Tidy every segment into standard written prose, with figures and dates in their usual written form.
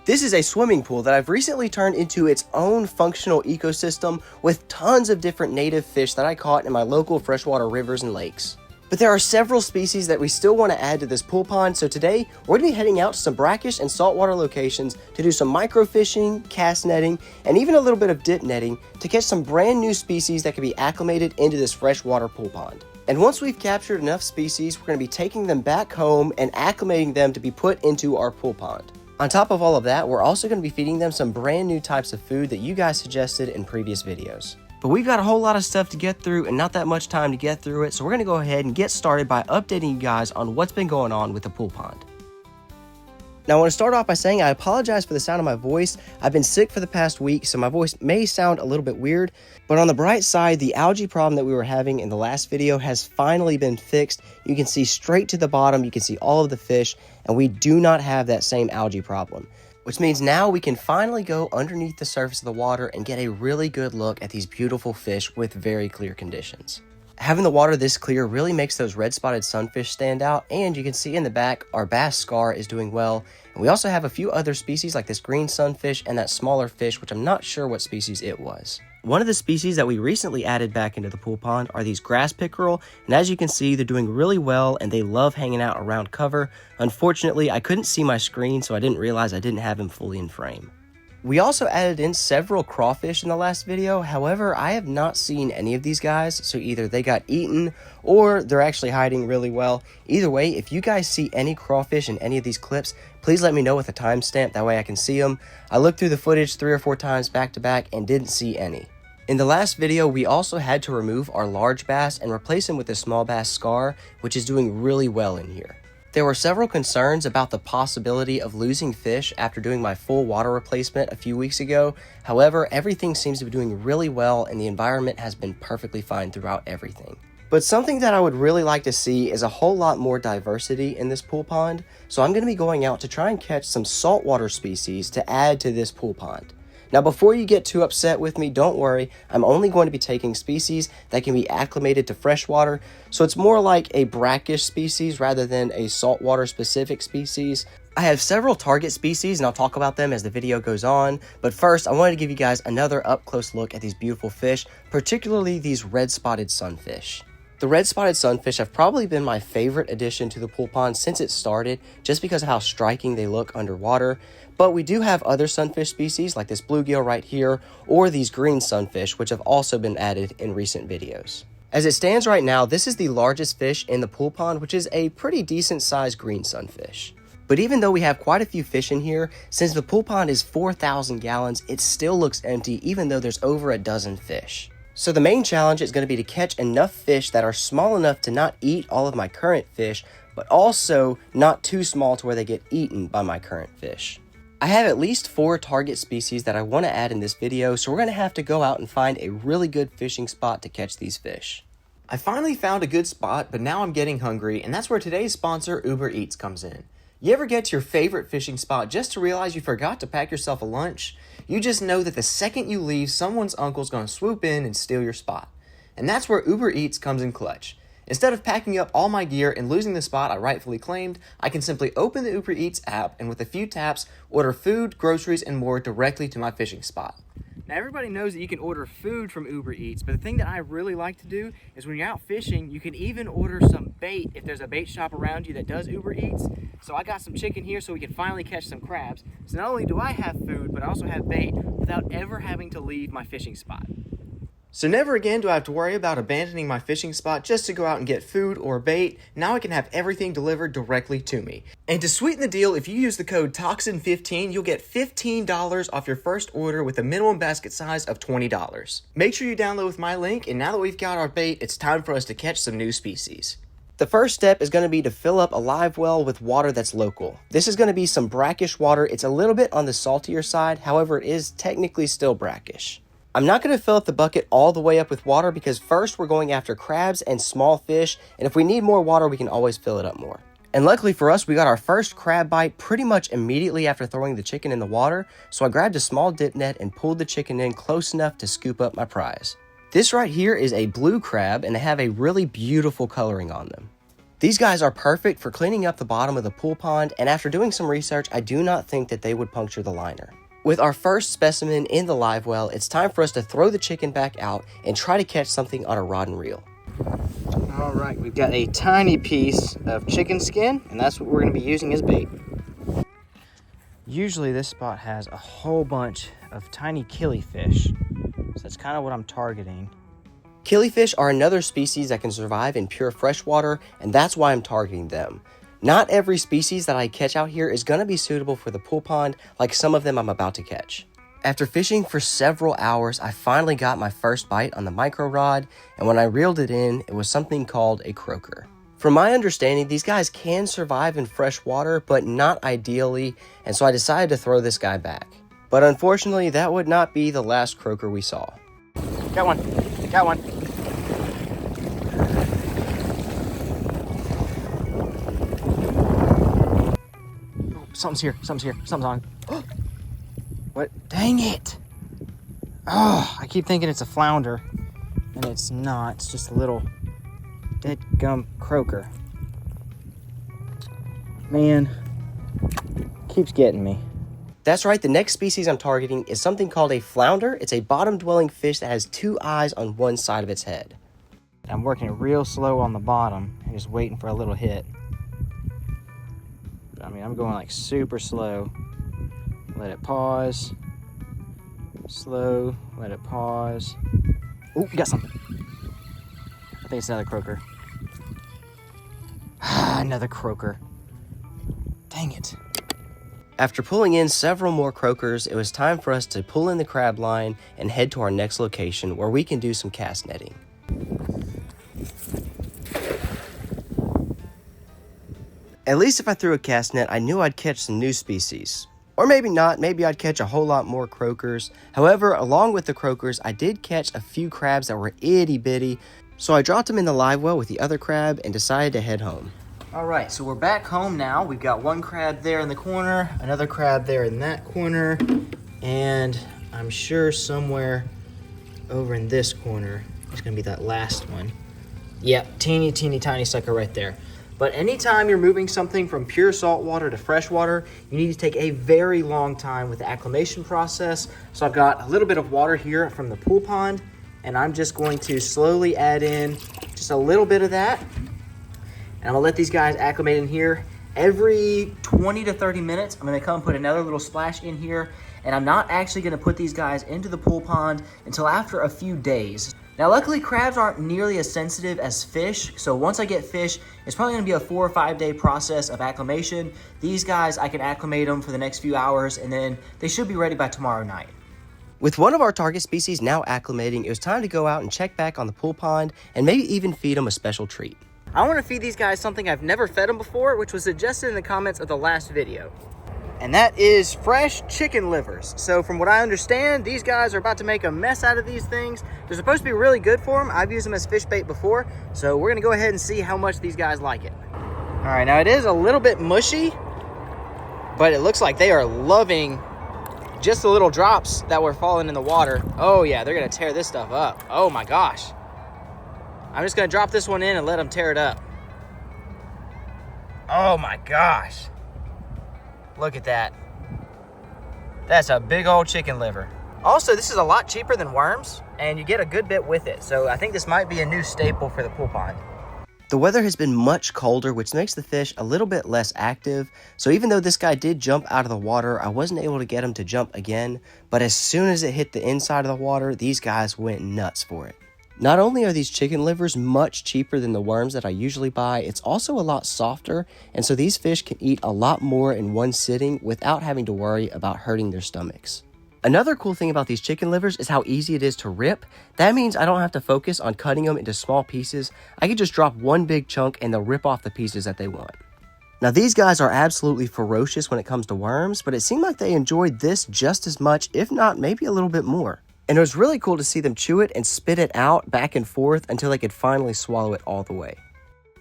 This is a swimming pool that I've recently turned into its own functional ecosystem with tons of different native fish that I caught in my local freshwater rivers and lakes. But there are several species that we still want to add to this pool pond, so today we're going to be heading out to some brackish and saltwater locations to do some microfishing, cast netting, and even a little bit of dip netting to catch some brand new species that can be acclimated into this freshwater pool pond. And once we've captured enough species, we're going to be taking them back home and acclimating them to be put into our pool pond. On top of all of that, we're also going to be feeding them some brand new types of food that you guys suggested in previous videos. But we've got a whole lot of stuff to get through and not that much time to get through it, so we're going to go ahead and get started by updating you guys on what's been going on with the pool pond. Now I want to start off by saying I apologize for the sound of my voice. I've been sick for the past week, so my voice may sound a little bit weird, but on the bright side, the algae problem that we were having in the last video has finally been fixed. You can see straight to the bottom, you can see all of the fish, and we do not have that same algae problem. Which means now we can finally go underneath the surface of the water and get a really good look at these beautiful fish with very clear conditions. Having the water this clear really makes those red-spotted sunfish stand out, and you can see in the back our bass scar is doing well, and we also have a few other species like this green sunfish and that smaller fish, which I'm not sure what species it was. One of the species that we recently added back into the pool pond are these grass pickerel, and as you can see, they're doing really well and they love hanging out around cover. Unfortunately, I couldn't see my screen, so I didn't realize I didn't have him fully in frame. We also added in several crawfish in the last video, however, I have not seen any of these guys, so either they got eaten or they're actually hiding really well. Either way, if you guys see any crawfish in any of these clips, please let me know with a timestamp, that way I can see them. I looked through the footage 3 or 4 times back to back and didn't see any. In the last video, we also had to remove our large bass and replace him with a small bass scar, which is doing really well in here. There were several concerns about the possibility of losing fish after doing my full water replacement a few weeks ago. However, everything seems to be doing really well and the environment has been perfectly fine throughout everything. But something that I would really like to see is a whole lot more diversity in this pool pond. So I'm going to be going out to try and catch some saltwater species to add to this pool pond. Now, before you get too upset with me, don't worry, I'm only going to be taking species that can be acclimated to freshwater, so it's more like a brackish species rather than a saltwater specific species. I have several target species and I'll talk about them as the video goes on, but first I wanted to give you guys another up close look at these beautiful fish, particularly these red-spotted sunfish. The red-spotted sunfish have probably been my favorite addition to the pool pond since it started, just because of how striking they look underwater. But we do have other sunfish species like this bluegill right here, or these green sunfish, which have also been added in recent videos. As it stands right now, this is the largest fish in the pool pond, which is a pretty decent sized green sunfish. But even though we have quite a few fish in here, since the pool pond is 4,000 gallons, it still looks empty even though there's over a dozen fish. So the main challenge is going to be to catch enough fish that are small enough to not eat all of my current fish, but also not too small to where they get eaten by my current fish. I have at least 4 target species that I want to add in this video, so we're going to have to go out and find a really good fishing spot to catch these fish. I finally found a good spot, but now I'm getting hungry, and that's where today's sponsor, Uber Eats, comes in. You ever get to your favorite fishing spot just to realize you forgot to pack yourself a lunch? You just know that the second you leave, someone's uncle's going to swoop in and steal your spot. And that's where Uber Eats comes in clutch. Instead of packing up all my gear and losing the spot I rightfully claimed, I can simply open the Uber Eats app and with a few taps, order food, groceries, and more directly to my fishing spot. Now everybody knows that you can order food from Uber Eats, but the thing that I really like to do is when you're out fishing, you can even order some bait if there's a bait shop around you that does Uber Eats. So I got some chicken here so we can finally catch some crabs. So not only do I have food, but I also have bait without ever having to leave my fishing spot. So never again do I have to worry about abandoning my fishing spot just to go out and get food or bait. Now I can have everything delivered directly to me. And to sweeten the deal, if you use the code TOXIN15, you'll get $15 off your first order with a minimum basket size of $20. Make sure you download with my link, and now that we've got our bait, it's time for us to catch some new species. The first step is going to be to fill up a live well with water that's local. This is going to be some brackish water. It's a little bit on the saltier side, however, it is technically still brackish. I'm not going to fill up the bucket all the way up with water because first we're going after crabs and small fish, and if we need more water, we can always fill it up more. And luckily for us, we got our first crab bite pretty much immediately after throwing the chicken in the water, so I grabbed a small dip net and pulled the chicken in close enough to scoop up my prize. This right here is a blue crab, and they have a really beautiful coloring on them. These guys are perfect for cleaning up the bottom of the pool pond, and after doing some research, I do not think that they would puncture the liner. With our first specimen in the live well, it's time for us to throw the chicken back out and try to catch something on a rod and reel. All right, we've got a tiny piece of chicken skin, and that's what we're going to be using as bait. Usually this spot has a whole bunch of tiny killifish, so that's kind of what I'm targeting. Killifish are another species that can survive in pure freshwater, and that's why I'm targeting them. Not every species that I catch out here is going to be suitable for the pool pond, like some of them I'm about to catch. After fishing for several hours, I finally got my first bite on the micro rod, and when I reeled it in, it was something called a croaker. From my understanding, these guys can survive in fresh water, but not ideally, and so I decided to throw this guy back. But unfortunately, that would not be the last croaker we saw. Got one. Got one. Oh, something's here. Something's here. Something's on. What? Dang it. Oh, I keep thinking it's a flounder, and it's not. It's just a little dead gum croaker. Man, keeps getting me. That's right, the next species I'm targeting is something called a flounder. It's a bottom-dwelling fish that has two eyes on one side of its head. I'm working real slow on the bottom and just waiting for a little hit. I mean, I'm going like super slow. Let it pause. Slow, let it pause. Oh, you got something. I think it's another croaker. Another croaker. Dang it. After pulling in several more croakers, it was time for us to pull in the crab line and head to our next location where we can do some cast netting. At least if I threw a cast net, I knew I'd catch some new species. Or maybe not, maybe I'd catch a whole lot more croakers. However, along with the croakers, I did catch a few crabs that were itty bitty, so I dropped them in the live well with the other crab and decided to head home. All right, so we're back home now. We've got one crab there in the corner, another crab there in that corner, and I'm sure somewhere over in this corner is gonna be that last one. Yep, teeny tiny sucker right there. But anytime you're moving something from pure saltwater to freshwater, you need to take a very long time with the acclimation process. So I've got a little bit of water here from the pool pond, and I'm just going to slowly add in just a little bit of that. And I'm gonna let these guys acclimate in here. Every 20 to 30 minutes, I'm gonna come put another little splash in here, and I'm not actually gonna put these guys into the pool pond until after a few days. Now, luckily, crabs aren't nearly as sensitive as fish, so once I get fish, it's probably gonna be a 4 or 5 day process of acclimation. These guys, I can acclimate them for the next few hours, and then they should be ready by tomorrow night. With one of our target species now acclimating, it was time to go out and check back on the pool pond and maybe even feed them a special treat. I want to feed these guys something I've never fed them before, which was suggested in the comments of the last video. And that is fresh chicken livers. So from what I understand, these guys are about to make a mess out of these things. They're supposed to be really good for them. I've used them as fish bait before. So we're going to go ahead and see how much these guys like it. All right, now it is a little bit mushy, but it looks like they are loving just the little drops that were falling in the water. Oh yeah, they're going to tear this stuff up. Oh my gosh. I'm just gonna drop this one in and let them tear it up. Oh my gosh. Look at that. That's a big old chicken liver. Also, this is a lot cheaper than worms, and you get a good bit with it. So I think this might be a new staple for the pool pond. The weather has been much colder, which makes the fish a little bit less active. So even though this guy did jump out of the water, I wasn't able to get him to jump again. But as soon as it hit the inside of the water, these guys went nuts for it. Not only are these chicken livers much cheaper than the worms that I usually buy, it's also a lot softer, and so these fish can eat a lot more in one sitting without having to worry about hurting their stomachs. Another cool thing about these chicken livers is how easy it is to rip. That means I don't have to focus on cutting them into small pieces. I can just drop one big chunk and they'll rip off the pieces that they want. Now these guys are absolutely ferocious when it comes to worms, but it seemed like they enjoyed this just as much, if not maybe a little bit more. And it was really cool to see them chew it and spit it out back and forth until they could finally swallow it all the way.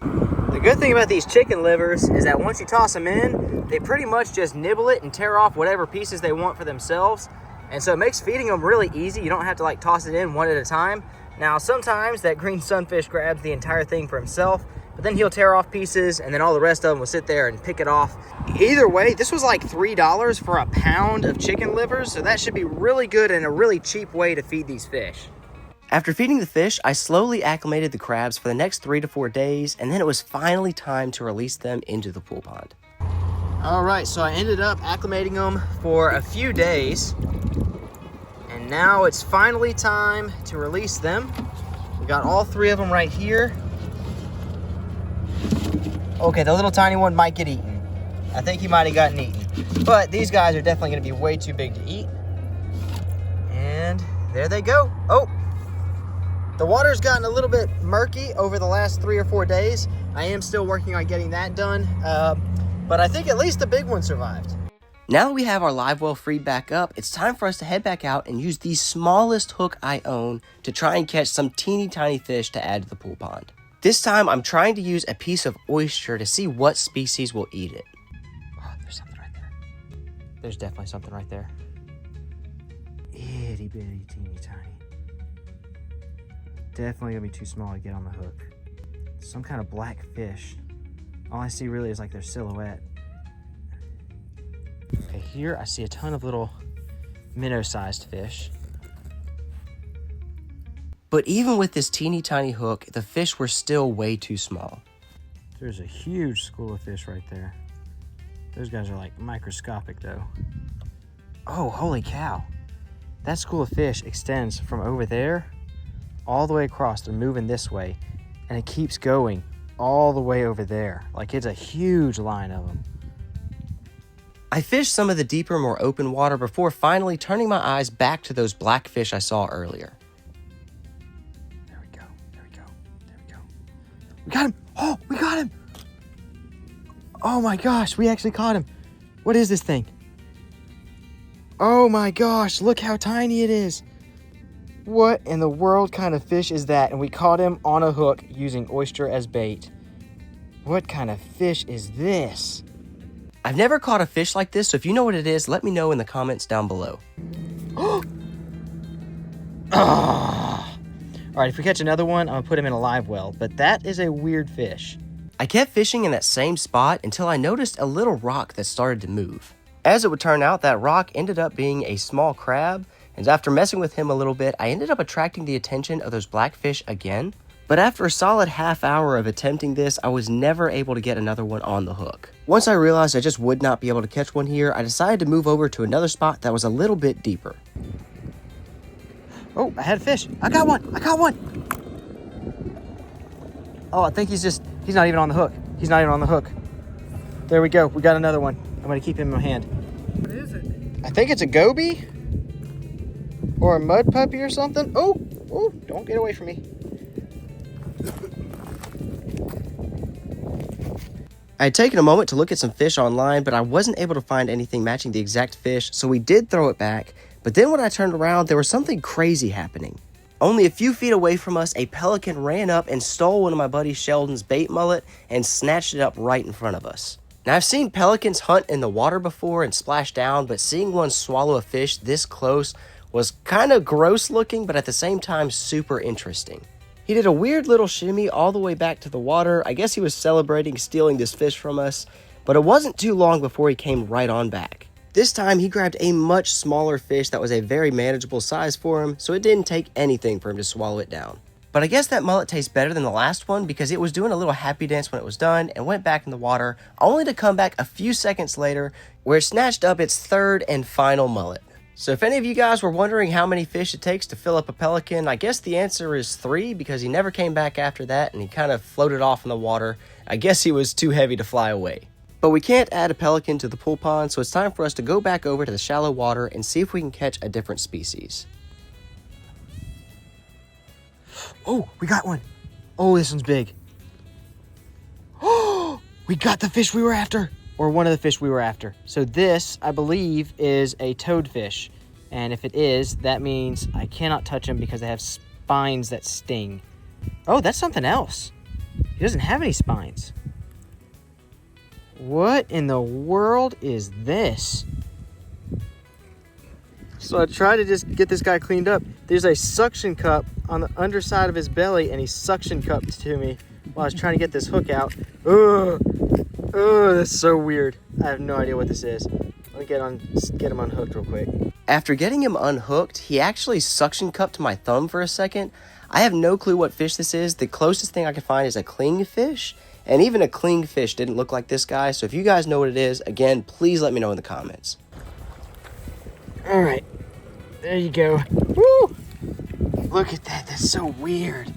The good thing about these chicken livers is that once you toss them in, they pretty much just nibble it and tear off whatever pieces they want for themselves. And so it makes feeding them really easy. You don't have to toss it in one at a time. Now, sometimes that green sunfish grabs the entire thing for himself, but then he'll tear off pieces, and then all the rest of them will sit there and pick it off. Either way, this was like $3 for a pound of chicken livers, so that should be really good and a really cheap way to feed these fish. After feeding the fish, I slowly acclimated the crabs for the next 3 to 4 days, and then it was finally time to release them into the pool pond. All right, so I ended up acclimating them for a few days, and now it's finally time to release them. We got all 3 of them right here. Okay, the little tiny one might get eaten. I think he might have gotten eaten, but these guys are definitely gonna be way too big to eat. And there they go. Oh, the water's gotten a little bit murky over the last 3 or 4 days. I am still working on getting that done, but I think at least the big one survived. Now that we have our live well freed back up, it's time for us to head back out and use the smallest hook I own to try and catch some teeny tiny fish to add to the pool pond. This time, I'm trying to use a piece of oyster to see what species will eat it. Oh, there's something right there. There's definitely something right there. Itty bitty teeny tiny. Definitely gonna be too small to get on the hook. Some kind of black fish. All I see really is like their silhouette. Okay, here I see a ton of little minnow-sized fish. But even with this teeny tiny hook, the fish were still way too small. There's a huge school of fish right there. Those guys are like microscopic though. Oh, holy cow. That school of fish extends from over there all the way across. They're moving this way, and it keeps going all the way over there. Like, it's a huge line of them. I fished some of the deeper, more open water before finally turning my eyes back to those black fish I saw earlier. There we go, there we go, there we go. We got him! Oh, we got him! Oh my gosh, we actually caught him. What is this thing? Oh my gosh, look how tiny it is. What in the world kind of fish is that? And we caught him on a hook using oyster as bait. What kind of fish is this? I've never caught a fish like this, so if you know what it is, let me know in the comments down below. Oh! All right, if we catch another one, I'm gonna put him in a live well, but that is a weird fish. I kept fishing in that same spot until I noticed a little rock that started to move. As it would turn out, that rock ended up being a small crab, and after messing with him a little bit, I ended up attracting the attention of those blackfish again. But after a solid half hour of attempting this, I was never able to get another one on the hook. Once I realized I just would not be able to catch one here, I decided to move over to another spot that was a little bit deeper. Oh, I had a fish. I got one. I got one. Oh, I think he's not even on the hook. He's not even on the hook. There we go. We got another one. I'm going to keep him in my hand. What is it? I think it's a goby or a mud puppy or something. Oh, don't get away from me. I had taken a moment to look at some fish online, but I wasn't able to find anything matching the exact fish, so we did throw it back. But then when I turned around, there was something crazy happening. Only a few feet away from us, a pelican ran up and stole one of my buddy Sheldon's bait mullet and snatched it up right in front of us. Now, I've seen pelicans hunt in the water before and splash down, but seeing one swallow a fish this close was kind of gross looking, but at the same time super interesting. He did a weird little shimmy all the way back to the water. I guess he was celebrating stealing this fish from us, but it wasn't too long before he came right on back. This time, he grabbed a much smaller fish that was a very manageable size for him, so it didn't take anything for him to swallow it down. But I guess that mullet tastes better than the last one because it was doing a little happy dance when it was done and went back in the water, only to come back a few seconds later where it snatched up its third and final mullet. So if any of you guys were wondering how many fish it takes to fill up a pelican, I guess the answer is 3 because he never came back after that and he kind of floated off in the water. I guess he was too heavy to fly away. But we can't add a pelican to the pool pond, so it's time for us to go back over to the shallow water and see if we can catch a different species. Oh, we got one. Oh, this one's big. Oh, we got the fish we were after. Or one of the fish we were after. So this, I believe, is a toadfish. And if it is, that means I cannot touch them because they have spines that sting. Oh, that's something else. He doesn't have any spines. What in the world is this? So I tried to just get this guy cleaned up. There's a suction cup on the underside of his belly, and he suction cupped to me while I was trying to get this hook out. Oh, that's so weird. I have no idea what this is. Let me get him unhooked real quick. After getting him unhooked, he actually suction cupped my thumb for a second. I have no clue what fish this is. The closest thing I could find is a clingfish, and even a clingfish didn't look like this guy. So if you guys know what it is, again, please let me know in the comments. All right, there you go. Woo! Look at that, that's so weird.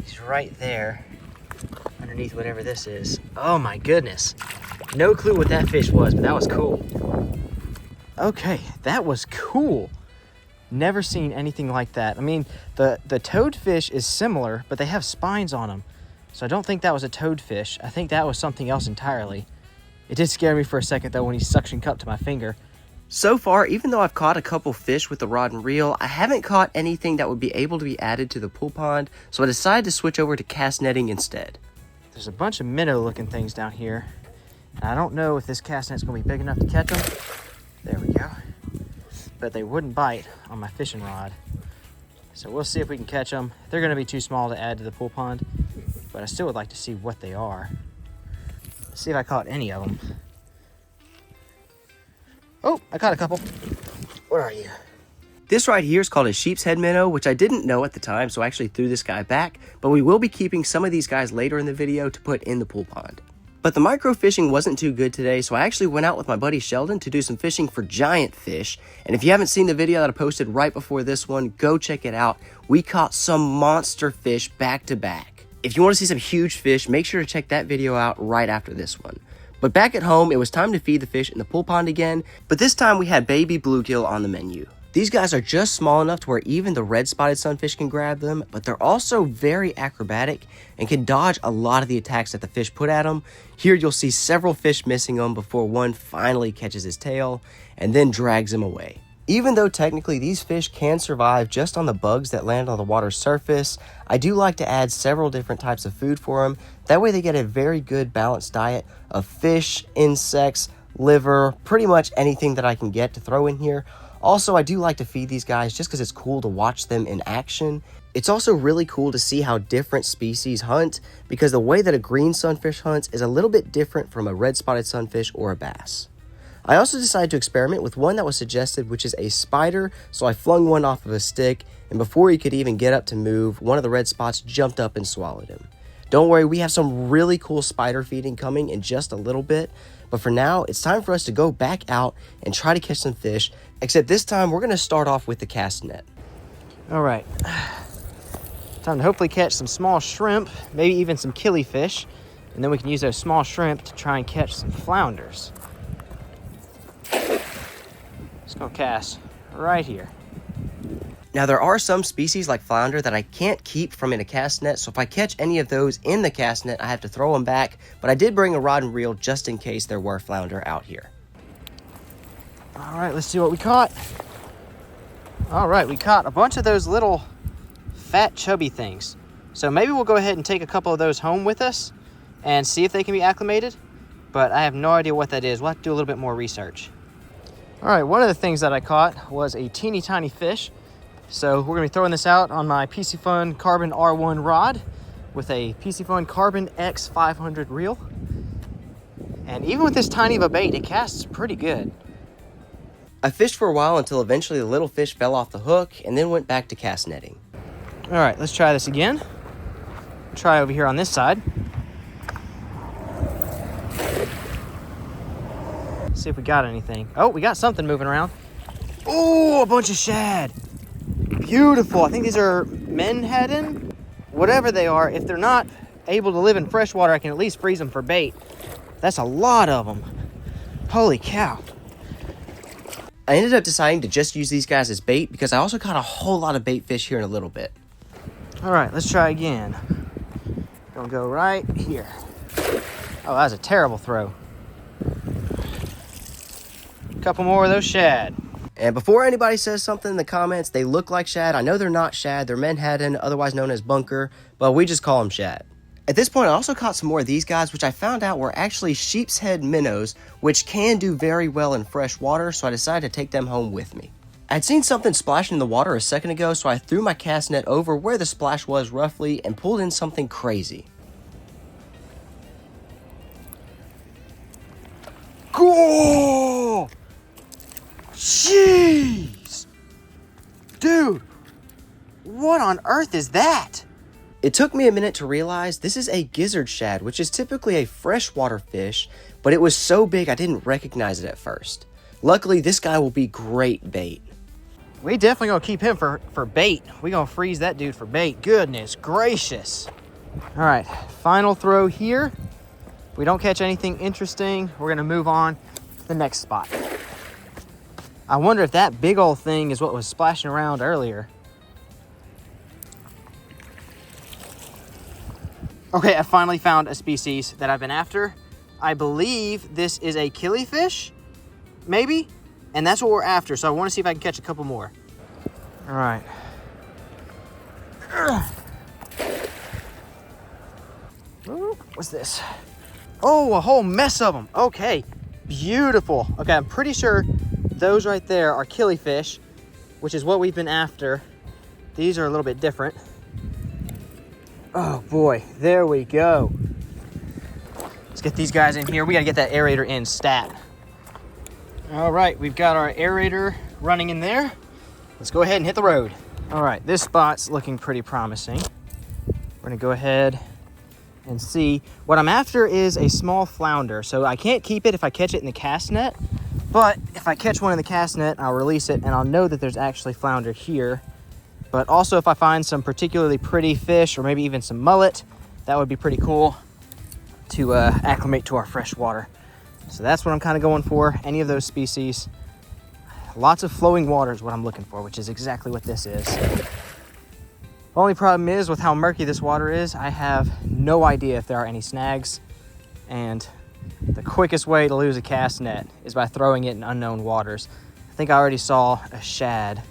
He's right there, underneath whatever this is. Oh my goodness. No clue what that fish was, but that was cool. Okay, that was cool. Never seen anything like that. I mean, the toadfish is similar, but they have spines on them. So I don't think that was a toadfish. I think that was something else entirely. It did scare me for a second though when he suction cupped to my finger. So far, even though I've caught a couple fish with the rod and reel, I haven't caught anything that would be able to be added to the pool pond, so I decided to switch over to cast netting instead. There's a bunch of minnow looking things down here. And I don't know if this cast net's gonna be big enough to catch them. There we go. But they wouldn't bite on my fishing rod. So we'll see if we can catch them. They're gonna be too small to add to the pool pond, but I still would like to see what they are. Let's see if I caught any of them. Oh, I caught a couple. Where are you? This right here is called a sheep's head minnow, which I didn't know at the time, so I actually threw this guy back, but we will be keeping some of these guys later in the video to put in the pool pond. But the micro fishing wasn't too good today, so I actually went out with my buddy Sheldon to do some fishing for giant fish. And if you haven't seen the video that I posted right before this one, go check it out. We caught some monster fish back to back. If you want to see some huge fish, make sure to check that video out right after this one. But back at home, it was time to feed the fish in the pool pond again, but this time we had baby bluegill on the menu. These guys are just small enough to where even the red-spotted sunfish can grab them, but they're also very acrobatic and can dodge a lot of the attacks that the fish put at them. Here you'll see several fish missing them before one finally catches his tail and then drags him away. Even though technically these fish can survive just on the bugs that land on the water's surface, I do like to add several different types of food for them. That way they get a very good balanced diet of fish, insects, liver, pretty much anything that I can get to throw in here. Also, I do like to feed these guys just because it's cool to watch them in action. It's also really cool to see how different species hunt, because the way that a green sunfish hunts is a little bit different from a red-spotted sunfish or a bass. I also decided to experiment with one that was suggested, which is a spider, so I flung one off of a stick, and before he could even get up to move, one of the red spots jumped up and swallowed him. Don't worry, we have some really cool spider feeding coming in just a little bit, but for now, it's time for us to go back out and try to catch some fish, except this time we're going to start off with the cast net. All right, time to hopefully catch some small shrimp, maybe even some killifish, and then we can use those small shrimp to try and catch some flounders. Just gonna cast right here. Now there are some species like flounder that I can't keep from in a cast net, so if I catch any of those in the cast net, I have to throw them back, but I did bring a rod and reel just in case there were flounder out here. All right, let's see what we caught. All right, we caught a bunch of those little fat chubby things. So maybe we'll go ahead and take a couple of those home with us and see if they can be acclimated, but I have no idea what that is. We'll have to do a little bit more research. All right, one of the things that I caught was a teeny tiny fish. So we're gonna be throwing this out on my PC Fun Carbon R1 rod with a PC Fun Carbon X 500 reel. And even with this tiny of a bait, it casts pretty good. I fished for a while until eventually the little fish fell off the hook and then went back to cast netting. All right, let's try this again. Try over here on this side. See if we got anything. Oh, we got something moving around. Oh, a bunch of shad. Beautiful. I think these are menhaden, whatever they are. If they're not able to live in freshwater, I can at least freeze them for bait. That's a lot of them. Holy cow. I ended up deciding to just use these guys as bait because I also caught a whole lot of bait fish here in a little bit. All right, let's try again. Gonna go right here. Oh, that was a terrible throw. Couple more of those shad. And before anybody says something in the comments, they look like shad. I know they're not shad. They're menhaden, otherwise known as bunker, but we just call them shad. At this point, I also caught some more of these guys, which I found out were actually sheep's head minnows, which can do very well in fresh water, so I decided to take them home with me. I'd seen something splashing in the water a second ago, so I threw my cast net over where the splash was roughly and pulled in something crazy. Oh, jeez. Dude, what on earth is that? It took me a minute to realize this is a gizzard shad, which is typically a freshwater fish, but it was so big I didn't recognize it at first. Luckily, this guy will be great bait. We definitely gonna keep him for bait. We gonna freeze that dude for bait. Goodness gracious. All right, final throw here. If we don't catch anything interesting, we're gonna move on to the next spot. I wonder if that big old thing is what was splashing around earlier. Okay, I finally found a species that I've been after. I believe this is a killifish, maybe? And that's what we're after, so I want to see if I can catch a couple more. All right. Ooh, what's this? Oh, a whole mess of them. Okay, beautiful. Okay, I'm pretty sure those right there are killifish, which is what we've been after. These are a little bit different. Oh boy, there we go. Let's get these guys in here. We gotta get that aerator in stat. All right, we've got our aerator running in there. Let's go ahead and hit the road. All right, this spot's looking pretty promising. We're gonna go ahead and see. What I'm after is a small flounder. So I can't keep it if I catch it in the cast net, but if I catch one in the cast net, I'll release it and I'll know that there's actually flounder here. But also if I find some particularly pretty fish or maybe even some mullet, that would be pretty cool to acclimate to our fresh water. So that's what I'm kind of going for, any of those species. Lots of flowing water is what I'm looking for, which is exactly what this is. Only problem is with how murky this water is, I have no idea if there are any snags. And the quickest way to lose a cast net is by throwing it in unknown waters. I think I already saw a shad.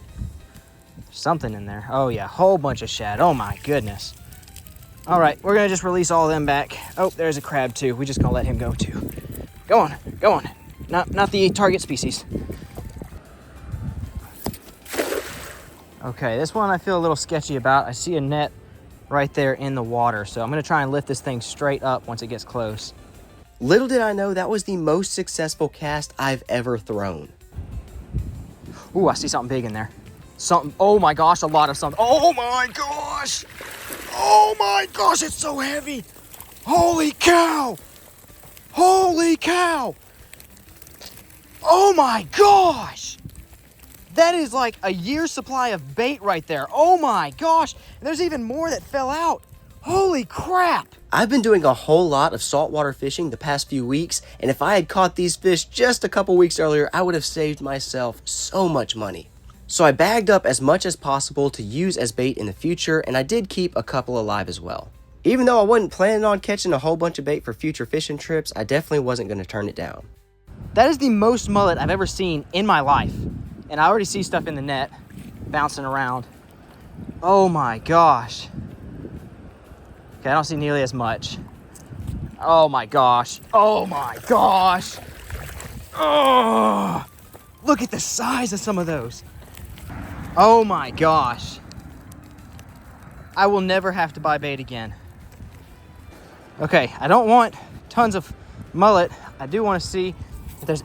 Something in there. Oh yeah, whole bunch of shad. Oh my goodness. All right, we're gonna just release all of them back. Oh, there's a crab too. We're just gonna let him go too. Go on, go on. Not the target species. Okay, this one I feel a little sketchy about. I see a net right there in the water, so I'm gonna try and lift this thing straight up once it gets close. Little did I know that was the most successful cast I've ever thrown. Ooh, I see something big in there. Something, oh my gosh, a lot of something. Oh my gosh! Oh my gosh, it's so heavy! Holy cow! Holy cow! Oh my gosh! That is like a year's supply of bait right there. Oh my gosh! And there's even more that fell out. Holy crap! I've been doing a whole lot of saltwater fishing the past few weeks, and if I had caught these fish just a couple weeks earlier, I would have saved myself so much money. So I bagged up as much as possible to use as bait in the future, and I did keep a couple alive as well. Even though I wasn't planning on catching a whole bunch of bait for future fishing trips, I definitely wasn't going to turn it down. That is the most mullet I've ever seen in my life. And I already see stuff in the net bouncing around. Oh my gosh. Okay, I don't see nearly as much. Oh my gosh. Oh my gosh. Oh, look at the size of some of those. Oh my gosh. I will never have to buy bait again. Okay, I don't want tons of mullet. I do want to see if there's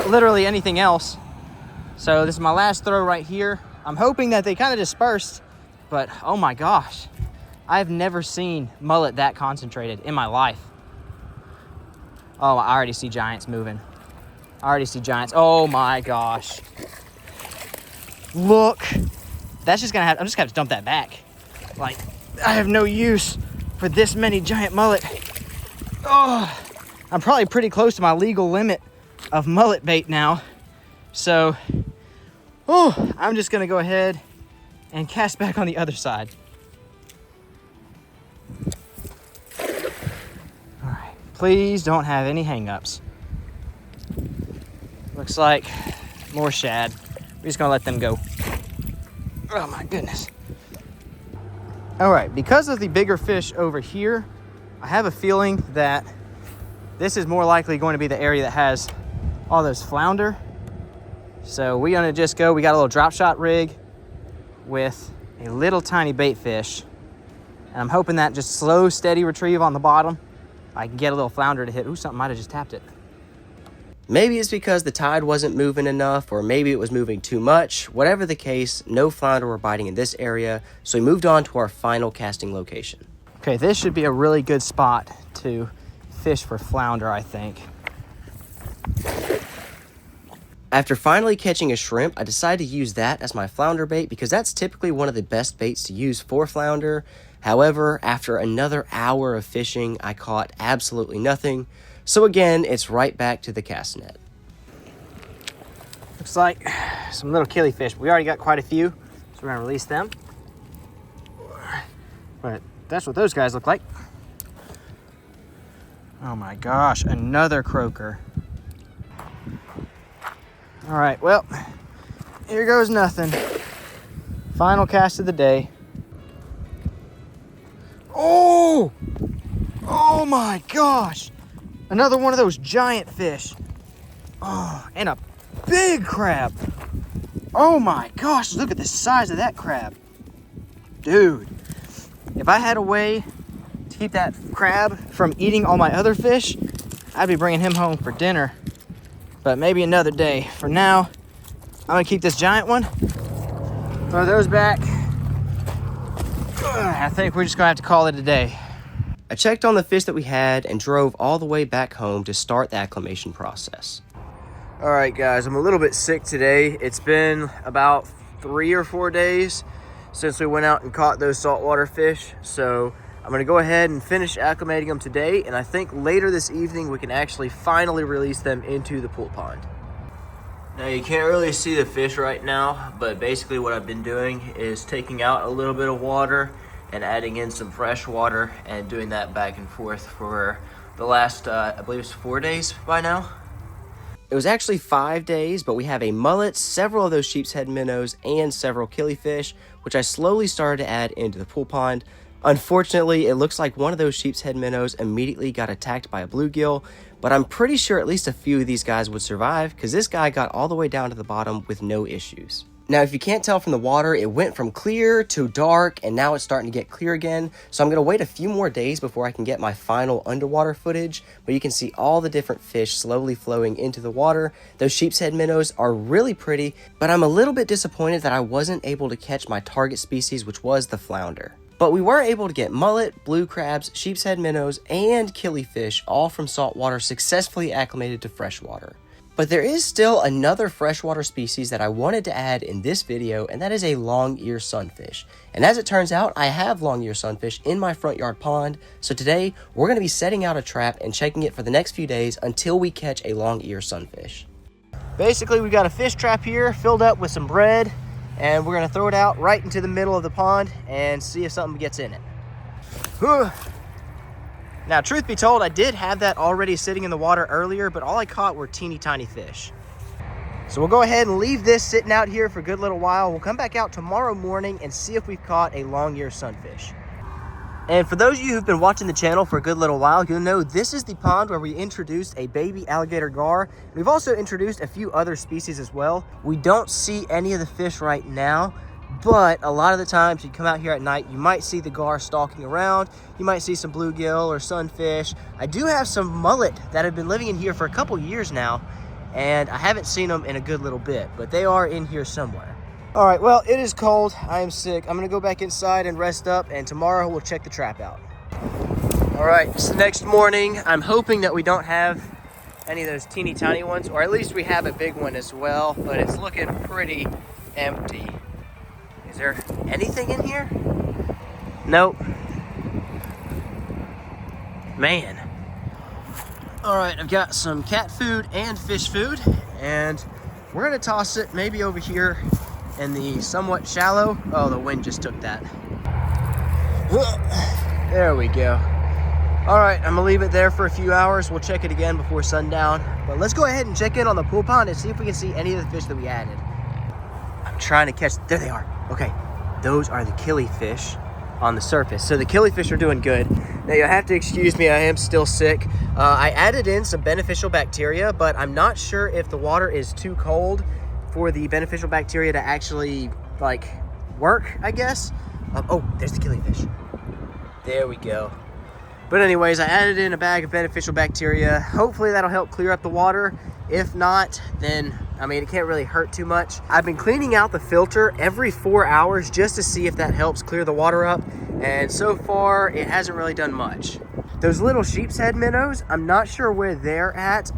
literally anything else. So this is my last throw right here. I'm hoping that they kind of dispersed, but oh my gosh. I've never seen mullet that concentrated in my life. Oh, I already see giants moving. I already see giants. Oh my gosh. Look, that's just I'm just gonna have to dump that back. Like, I have no use for this many giant mullet. Oh, I'm probably pretty close to my legal limit of mullet bait now. So, oh, I'm just gonna go ahead and cast back on the other side. All right, please don't have any hang-ups. Looks like more shad. We're just gonna let them go. Oh my goodness. All right, because of the bigger fish over here, I have a feeling that this is more likely going to be the area that has all those flounder. So we're gonna just go, we got a little drop shot rig with a little tiny bait fish. And I'm hoping that just slow, steady retrieve on the bottom, I can get a little flounder to hit. Ooh, something might have just tapped it. Maybe it's because the tide wasn't moving enough, or maybe it was moving too much. Whatever the case, no flounder were biting in this area, so we moved on to our final casting location. Okay, this should be a really good spot to fish for flounder, I think. After finally catching a shrimp, I decided to use that as my flounder bait because that's typically one of the best baits to use for flounder. However, after another hour of fishing, I caught absolutely nothing. So again, it's right back to the cast net. Looks like some little killifish. We already got quite a few, so we're gonna release them. But that's what those guys look like. Oh my gosh, another croaker. All right, well, here goes nothing. Final cast of the day. Oh! Oh my gosh! Another one of those giant fish. Oh, and a big crab. Oh my gosh, look at the size of that crab. Dude, if I had a way to keep that crab from eating all my other fish, I'd be bringing him home for dinner. But maybe another day. For now, I'm gonna keep this giant one, throw those back. I think we're just gonna have to call it a day. I checked on the fish that we had and drove all the way back home to start the acclimation process. All right, guys, I'm a little bit sick today. It's been about 3 or 4 days since we went out and caught those saltwater fish. So I'm gonna go ahead and finish acclimating them today. And I think later this evening, we can actually finally release them into the pool pond. Now you can't really see the fish right now, but basically what I've been doing is taking out a little bit of water and adding in some fresh water and doing that back and forth for the last, I believe it's 4 days by now. It was actually 5 days, but we have a mullet, several of those sheep's head minnows, and several killifish, which I slowly started to add into the pool pond. Unfortunately, it looks like one of those sheep's head minnows immediately got attacked by a bluegill, but I'm pretty sure at least a few of these guys would survive because this guy got all the way down to the bottom with no issues. Now, if you can't tell from the water, it went from clear to dark, and now it's starting to get clear again. So I'm going to wait a few more days before I can get my final underwater footage, but you can see all the different fish slowly flowing into the water. Those sheep's head minnows are really pretty, but I'm a little bit disappointed that I wasn't able to catch my target species, which was the flounder. But we were able to get mullet, blue crabs, sheep's head minnows, and killifish, all from saltwater, successfully acclimated to freshwater. But there is still another freshwater species that I wanted to add in this video, and that is a long-ear sunfish. And as it turns out, I have long-ear sunfish in my front yard pond, so today we're going to be setting out a trap and checking it for the next few days until we catch a long-ear sunfish. Basically, we got a fish trap here filled up with some bread, and we're going to throw it out right into the middle of the pond and see if something gets in it. Now, truth be told, I did have that already sitting in the water earlier, but all I caught were teeny tiny fish. So we'll go ahead and leave this sitting out here for a good little while. We'll come back out tomorrow morning and see if we've caught a long-ear sunfish. And for those of you who've been watching the channel for a good little while, you'll know this is the pond where we introduced a baby alligator gar. We've also introduced a few other species as well. We don't see any of the fish right now, but a lot of the times you come out here at night, you might see the gar stalking around. You might see some bluegill or sunfish. I do have some mullet that have been living in here for a couple years now, and I haven't seen them in a good little bit, but they are in here somewhere. All right, well, it is cold. I am sick. I'm gonna go back inside and rest up, and tomorrow we'll check the trap out. All right, it's the next morning. I'm hoping that we don't have any of those teeny tiny ones, or at least we have a big one as well, but it's looking pretty empty. Is there anything in here? Nope. Man. All right, I've got some cat food and fish food, and we're gonna toss it maybe over here in the somewhat shallow. Oh, the wind just took that. There we go. All right, I'm gonna leave it there for a few hours. We'll check it again before sundown, but let's go ahead and check in on the pool pond and see if we can see any of the fish that we added. I'm trying to catch, there they are. Okay, those are the killifish on the surface. So the killifish are doing good. Now you'll have to excuse me, I am still sick. I added in some beneficial bacteria, but I'm not sure if the water is too cold for the beneficial bacteria to actually like work, I guess. Oh, there's the killifish. There we go. But anyways, I added in a bag of beneficial bacteria. Hopefully that'll help clear up the water. If not, then, I mean, it can't really hurt too much. I've been cleaning out the filter every 4 hours just to see if that helps clear the water up. And so far, it hasn't really done much. Those little sheep's head minnows, I'm not sure where they're at.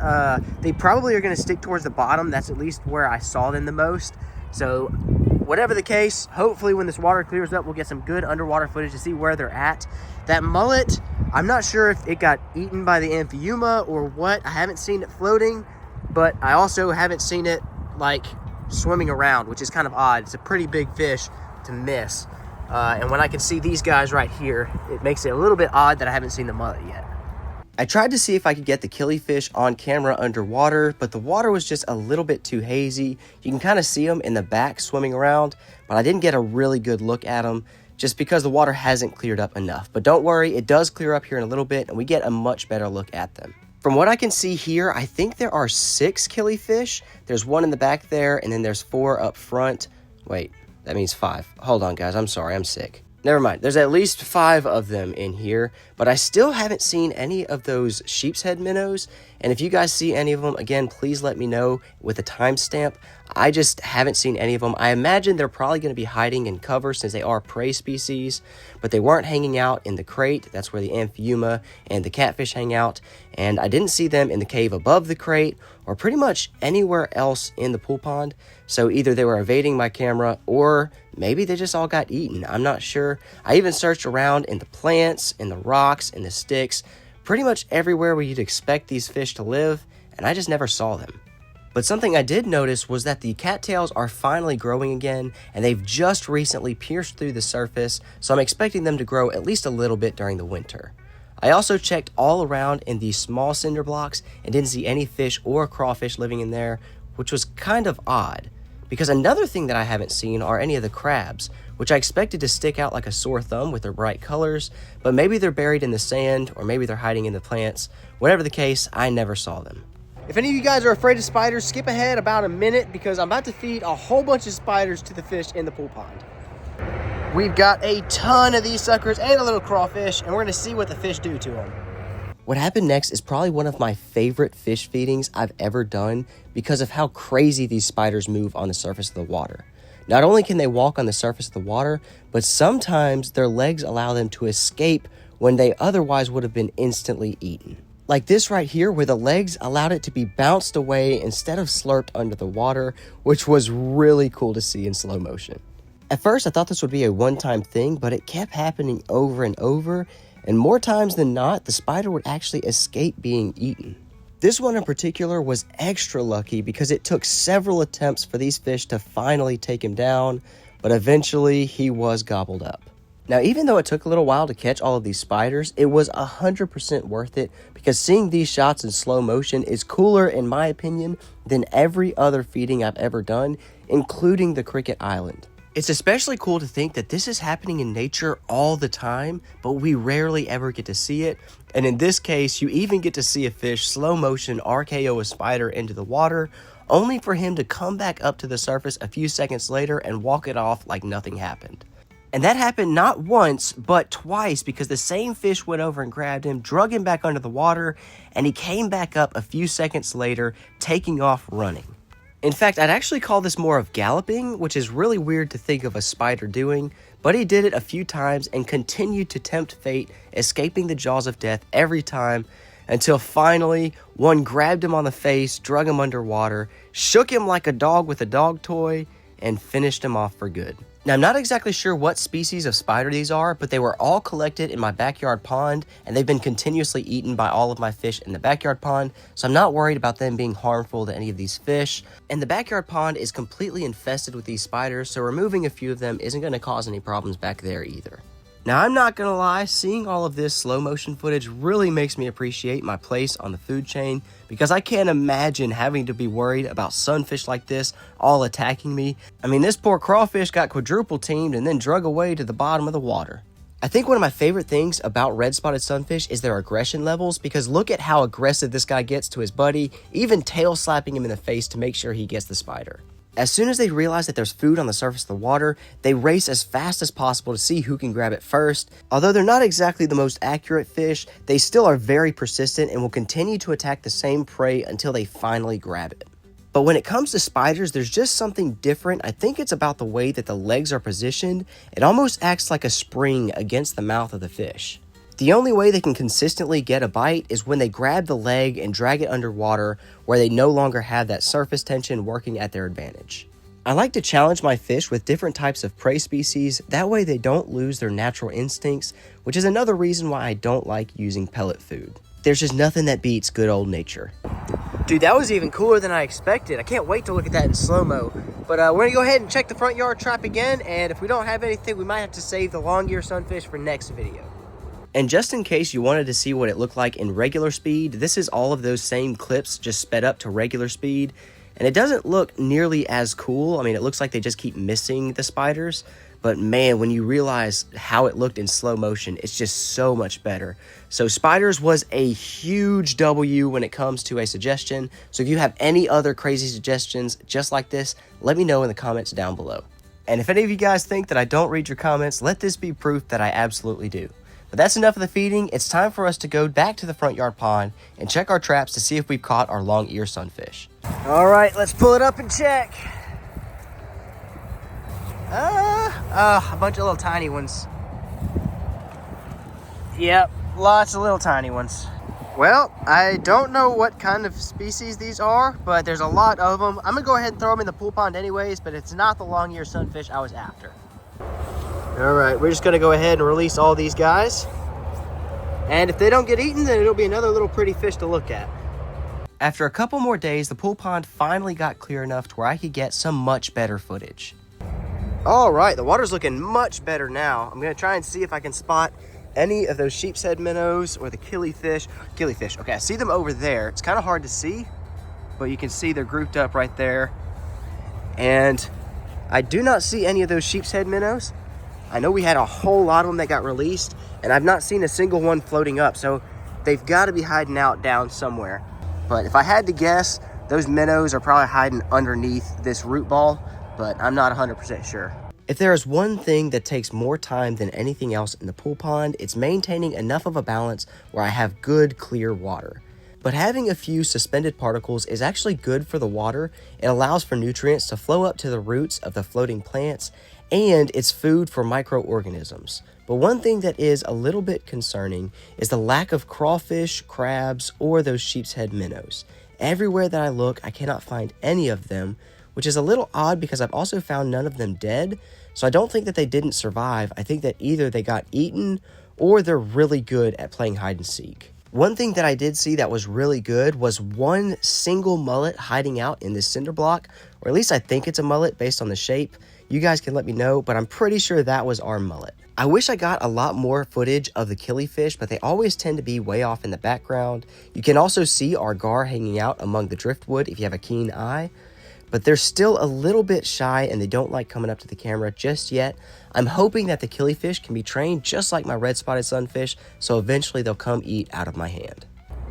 They probably are gonna stick towards the bottom. That's at least where I saw them the most. So whatever the case, hopefully when this water clears up, we'll get some good underwater footage to see where they're at. That mullet, I'm not sure if it got eaten by the amphiuma or what. I haven't seen it floating, but I also haven't seen it like swimming around, which is kind of odd. It's a pretty big fish to miss. And when I can see these guys right here, it makes it a little bit odd that I haven't seen the mullet yet. I tried to see if I could get the killifish on camera underwater, but the water was just a little bit too hazy. You can kind of see them in the back swimming around, but I didn't get a really good look at them just because the water hasn't cleared up enough. But don't worry, it does clear up here in a little bit and we get a much better look at them. From what I can see here, I think there are 6 killifish. There's 1 in the back there, and then there's 4 up front. Wait, that means 5. Hold on, guys. I'm sorry. I'm sick. Never mind. There's at least 5 of them in here, but I still haven't seen any of those sheep's head minnows. And if you guys see any of them, again, please let me know with a timestamp. I just haven't seen any of them. I imagine they're probably going to be hiding in cover since they are prey species, but they weren't hanging out in the crate. That's where the amphiuma and the catfish hang out. And I didn't see them in the cave above the crate or pretty much anywhere else in the pool pond. So either they were evading my camera or maybe they just all got eaten. I'm not sure. I even searched around in the plants, in the rocks, in the sticks, pretty much everywhere where you'd expect these fish to live, and I just never saw them. But something I did notice was that the cattails are finally growing again, and they've just recently pierced through the surface, so I'm expecting them to grow at least a little bit during the winter. I also checked all around in these small cinder blocks and didn't see any fish or crawfish living in there, which was kind of odd. Because another thing that I haven't seen are any of the crabs, which I expected to stick out like a sore thumb with their bright colors, but maybe they're buried in the sand or maybe they're hiding in the plants. Whatever the case, I never saw them. If any of you guys are afraid of spiders, skip ahead about a minute because I'm about to feed a whole bunch of spiders to the fish in the pool pond. We've got a ton of these suckers and a little crawfish, and we're gonna see what the fish do to them. What happened next is probably one of my favorite fish feedings I've ever done because of how crazy these spiders move on the surface of the water. Not only can they walk on the surface of the water, but sometimes their legs allow them to escape when they otherwise would have been instantly eaten. Like this right here, where the legs allowed it to be bounced away instead of slurped under the water, which was really cool to see in slow motion. At first, I thought this would be a one-time thing, but it kept happening over and over, and more times than not, the spider would actually escape being eaten. This one in particular was extra lucky because it took several attempts for these fish to finally take him down, but eventually he was gobbled up. Now, even though it took a little while to catch all of these spiders, it was 100% worth it because seeing these shots in slow motion is cooler, in my opinion, than every other feeding I've ever done, including the Cricket Island. It's especially cool to think that this is happening in nature all the time, but we rarely ever get to see it. And in this case, you even get to see a fish slow motion RKO a spider into the water, only for him to come back up to the surface a few seconds later and walk it off like nothing happened. And that happened not once, but twice because the same fish went over and grabbed him, drug him back under the water, and he came back up a few seconds later, taking off running. In fact, I'd actually call this more of galloping, which is really weird to think of a spider doing, but he did it a few times and continued to tempt fate, escaping the jaws of death every time, until finally one grabbed him on the face, drug him underwater, shook him like a dog with a dog toy, and finished him off for good. Now, I'm not exactly sure what species of spider these are, but they were all collected in my backyard pond, and they've been continuously eaten by all of my fish in the backyard pond, so I'm not worried about them being harmful to any of these fish. And the backyard pond is completely infested with these spiders, so removing a few of them isn't going to cause any problems back there either. Now, I'm not gonna lie, seeing all of this slow motion footage really makes me appreciate my place on the food chain because I can't imagine having to be worried about sunfish like this all attacking me. I mean, this poor crawfish got quadruple teamed and then drug away to the bottom of the water. I think one of my favorite things about red-spotted sunfish is their aggression levels because look at how aggressive this guy gets to his buddy, even tail slapping him in the face to make sure he gets the spider. As soon as they realize that there's food on the surface of the water, they race as fast as possible to see who can grab it first. Although they're not exactly the most accurate fish, they still are very persistent and will continue to attack the same prey until they finally grab it. But when it comes to spiders, there's just something different. I think it's about the way that the legs are positioned. It almost acts like a spring against the mouth of the fish. The only way they can consistently get a bite is when they grab the leg and drag it underwater where they no longer have that surface tension working at their advantage. I like to challenge my fish with different types of prey species, that way they don't lose their natural instincts, which is another reason why I don't like using pellet food. There's just nothing that beats good old nature. Dude, that was even cooler than I expected. I can't wait to look at that in slow-mo. But we're gonna go ahead and check the front yard trap again, and if we don't have anything, we might have to save the long ear sunfish for next video. And just in case you wanted to see what it looked like in regular speed, this is all of those same clips just sped up to regular speed. And it doesn't look nearly as cool. I mean, it looks like they just keep missing the spiders. But man, when you realize how it looked in slow motion, it's just so much better. So spiders was a huge W when it comes to a suggestion. So if you have any other crazy suggestions just like this, let me know in the comments down below. And if any of you guys think that I don't read your comments, let this be proof that I absolutely do. But that's enough of the feeding. It's time for us to go back to the front yard pond and check our traps to see if we've caught our long ear sunfish. All right, let's pull it up and check. A bunch of little tiny ones. Yep, lots of little tiny ones. Well, I don't know what kind of species these are, but there's a lot of them. I'm gonna go ahead and throw them in the pool pond anyways, but it's not the long ear sunfish I was after. All right, we're just gonna go ahead and release all these guys. And if they don't get eaten, then it'll be another little pretty fish to look at. After a couple more days, the pool pond finally got clear enough to where I could get some much better footage. All right, the water's looking much better now. I'm gonna try and see if I can spot any of those sheep's head minnows or the killifish. Okay, I see them over there. It's kind of hard to see, but you can see they're grouped up right there. And I do not see any of those sheep's head minnows. I know we had a whole lot of them that got released, and I've not seen a single one floating up, so they've got to be hiding out down somewhere. But if I had to guess, those minnows are probably hiding underneath this root ball, but I'm not 100% sure. If there is one thing that takes more time than anything else in the pool pond, it's maintaining enough of a balance where I have good, clear water. But having a few suspended particles is actually good for the water. It allows for nutrients to flow up to the roots of the floating plants, and it's food for microorganisms. But one thing that is a little bit concerning is the lack of crawfish, crabs, or those sheep's head minnows. Everywhere that I look, I cannot find any of them, which is a little odd because I've also found none of them dead. So I don't think that they didn't survive. I think that either they got eaten or they're really good at playing hide and seek. One thing that I did see that was really good was one single mullet hiding out in this cinder block, or at least I think it's a mullet based on the shape. You guys can let me know, but I'm pretty sure that was our mullet. I wish I got a lot more footage of the killifish, but they always tend to be way off in the background. You can also see our gar hanging out among the driftwood if you have a keen eye, but they're still a little bit shy and they don't like coming up to the camera just yet. I'm hoping that the killifish can be trained just like my red-spotted sunfish, so eventually they'll come eat out of my hand.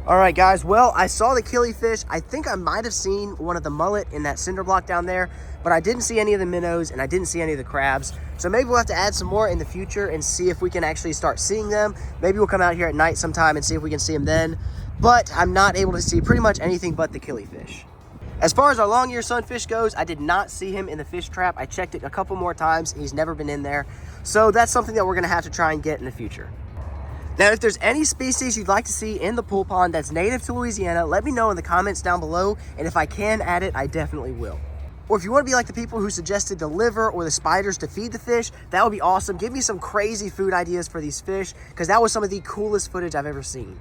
All right, guys, well, I saw the killifish. I think I might have seen one of the mullet in that cinder block down there, but I didn't see any of the minnows and I didn't see any of the crabs. So maybe we'll have to add some more in the future and see if we can actually start seeing them. Maybe we'll come out here at night sometime and see if we can see them then. But I'm not able to see pretty much anything but the killifish. As far as our long ear sunfish goes, I did not see him in the fish trap. I checked it a couple more times. He's never been in there. So that's something that we're gonna have to try and get in the future. Now, if there's any species you'd like to see in the pool pond that's native to Louisiana, let me know in the comments down below. And if I can add it, I definitely will. Or if you want to be like the people who suggested the liver or the spiders to feed the fish, that would be awesome. Give me some crazy food ideas for these fish, because that was some of the coolest footage I've ever seen.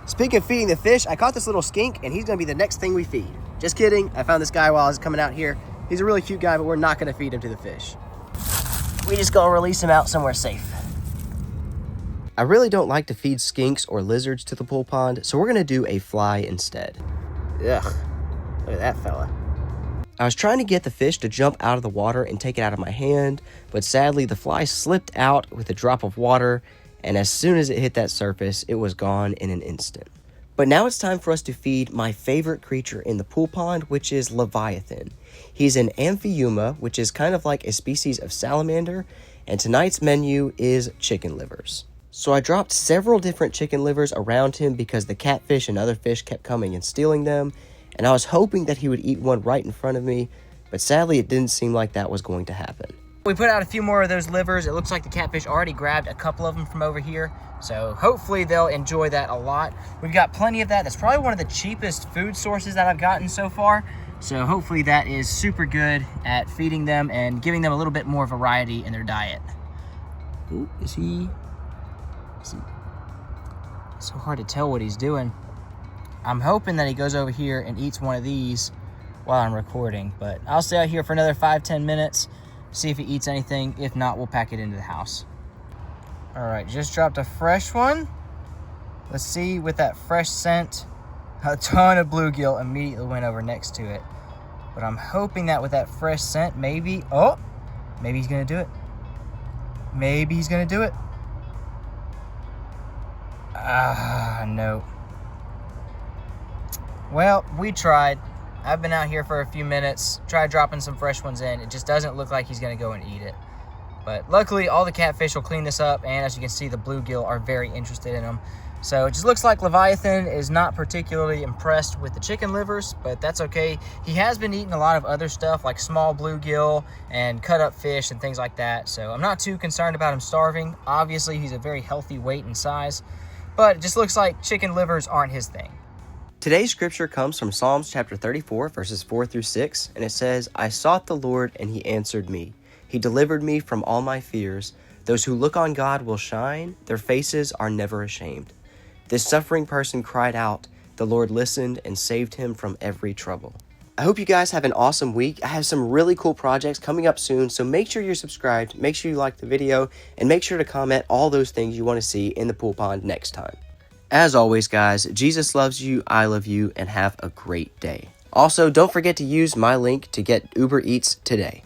Speaking of feeding the fish, I caught this little skink and he's gonna be the next thing we feed. Just kidding, I found this guy while I was coming out here. He's a really cute guy, but we're not gonna feed him to the fish. We just gonna release him out somewhere safe. I really don't like to feed skinks or lizards to the pool pond, so we're gonna do a fly instead. Ugh, look at that fella. I was trying to get the fish to jump out of the water and take it out of my hand, but sadly the fly slipped out with a drop of water, and as soon as it hit that surface, it was gone in an instant. But now it's time for us to feed my favorite creature in the pool pond, which is Leviathan. He's an Amphiuma, which is kind of like a species of salamander, and tonight's menu is chicken livers. So I dropped several different chicken livers around him because the catfish and other fish kept coming and stealing them, and I was hoping that he would eat one right in front of me, but sadly it didn't seem like that was going to happen. We put out a few more of those livers. It looks like the catfish already grabbed a couple of them from over here, so hopefully they'll enjoy that a lot. We've got plenty of that. That's probably one of the cheapest food sources that I've gotten so far, so hopefully that is super good at feeding them and giving them a little bit more variety in their diet. Ooh, is he... It's so hard to tell what he's doing. I'm hoping that he goes over here and eats one of these while I'm recording, but I'll stay out here for another 5-10 minutes, see if he eats anything. If not, we'll pack it into the house. All right, just dropped a fresh one. Let's see, with that fresh scent, a ton of bluegill immediately went over next to it. But I'm hoping that with that fresh scent, maybe he's gonna do it. Maybe he's gonna do it. No. Well, we tried. I've been out here for a few minutes, tried dropping some fresh ones in. It just doesn't look like he's gonna go and eat it. But luckily, all the catfish will clean this up, and as you can see, the bluegill are very interested in them. So it just looks like Leviathan is not particularly impressed with the chicken livers, but that's okay. He has been eating a lot of other stuff like small bluegill and cut up fish and things like that. So I'm not too concerned about him starving. Obviously, he's a very healthy weight and size, but it just looks like chicken livers aren't his thing. Today's scripture comes from Psalms chapter 34, verses 4 through 6, and it says, I sought the Lord, and he answered me. He delivered me from all my fears. Those who look on God will shine. Their faces are never ashamed. This suffering person cried out. The Lord listened and saved him from every trouble. I hope you guys have an awesome week. I have some really cool projects coming up soon, so make sure you're subscribed, make sure you like the video, and make sure to comment all those things you want to see in the pool pond next time. As always, guys, Jesus loves you, I love you, and have a great day. Also, don't forget to use my link to get Uber Eats today.